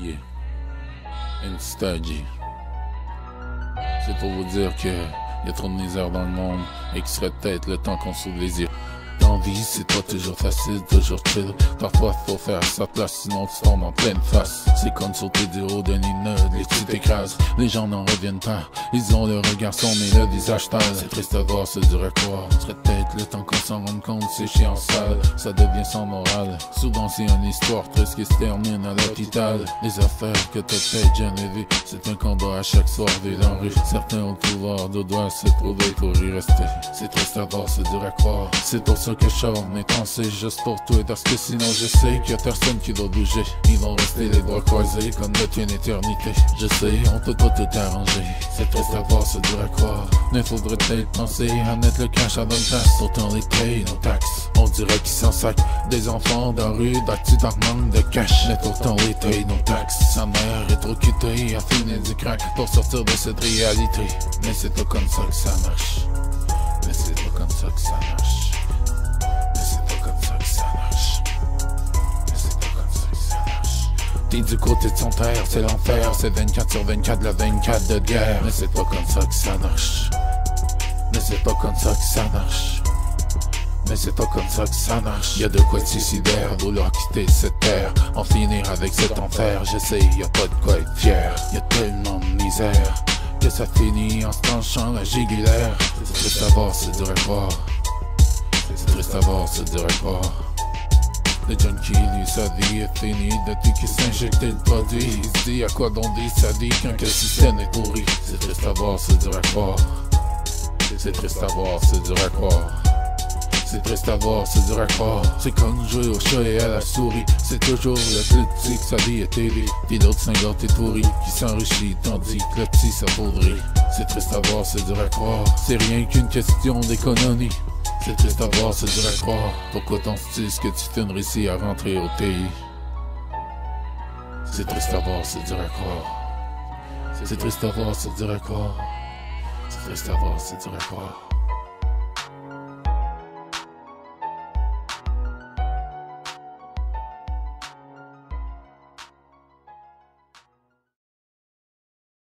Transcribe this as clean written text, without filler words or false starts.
Yeah, Instagy. C'est pour vous dire que y a trop de misère dans le monde et qu'il serait peut-être le temps qu'on s'ouvre les yeux. Dans vie, c'est pas toujours facile, toujours chill. Parfois faut faire sa place, sinon tu tombes en pleine face. C'est comme sauter du haut d'un immeuble, les tu t'écrases. Les gens n'en reviennent pas, ils ont le regard sombre et le visage pâle. C'est triste à voir, c'est dur à croire. Ce serait peut-être le temps qu'on s'en rende compte, c'est chiant sale. Ça devient sans morale. Souvent c'est une histoire triste qui se termine à l'hôpital. Les affaires que t'as peut-être jamais vues, c'est un combat à chaque soir vu dans la rue. Certains ont le pouvoir de doigts se trouver pour y rester. C'est triste à voir, c'est dur à croire. C'est pour ça que je chante mes pensées juste pour toi, parce que sinon je sais qu'il y a personne qui doit bouger. Ils vont rester les bras croisés comme depuis une éternité. Je sais, on peut pas tout arranger. C'est triste à voir, c'est dur à croire. Mais faudrait peut-être penser à mettre le cash à bonne place. Autant les paye nos taxes. On dirait qu'ils s'en sacent. Des enfants dans la rue, d'actu dans le manque de cash. Mais pourtant les paye nos taxes. Sa mère est trop cutée, a fini du crack pour sortir de cette réalité. Mais c'est pas comme ça que ça marche. Mais c'est pas comme ça que ça marche. T'es du côté de son père, c'est l'enfer. C'est 24/24, la 24 de guerre. Mais c'est pas comme ça que ça marche. Mais c'est pas comme ça que ça marche. Mais c'est pas comme ça que ça marche. Y'a de quoi être suicidaire, vouloir quitter cette terre, en finir avec cet enfer. J'essaie, y'a pas de quoi être fier. Y'a tellement de misère que ça finit en se tranchant la jugulaire. C'est triste à voir, c'est dur à croire. C'est triste à voir, c'est dur à croire. Le junkie, lui, sa vie est finie depuis qu'il s'injectait le produit. Il se dit à quoi donc dit sa vie quand que le système est pourri. C'est triste à voir, c'est dur à croire. C'est triste à voir, c'est dur à croire. C'est triste à voir, c'est dur à croire. C'est comme jouer au chat et à la souris. C'est toujours le plus petit que sa vie est élevée. Puis l'autre cinglante est pourri, qui s'enrichit tandis que le petit s'appauvrit. C'est triste à voir, c'est dur à croire. C'est rien qu'une question d'économie. C'est triste à voir, c'est dur à croire. Pourquoi penses-tu que tu fais réussir à rentrer au pays? C'est triste à voir, c'est dur à croire. C'est triste à voir, c'est dur à croire. C'est triste à voir, c'est dur à croire.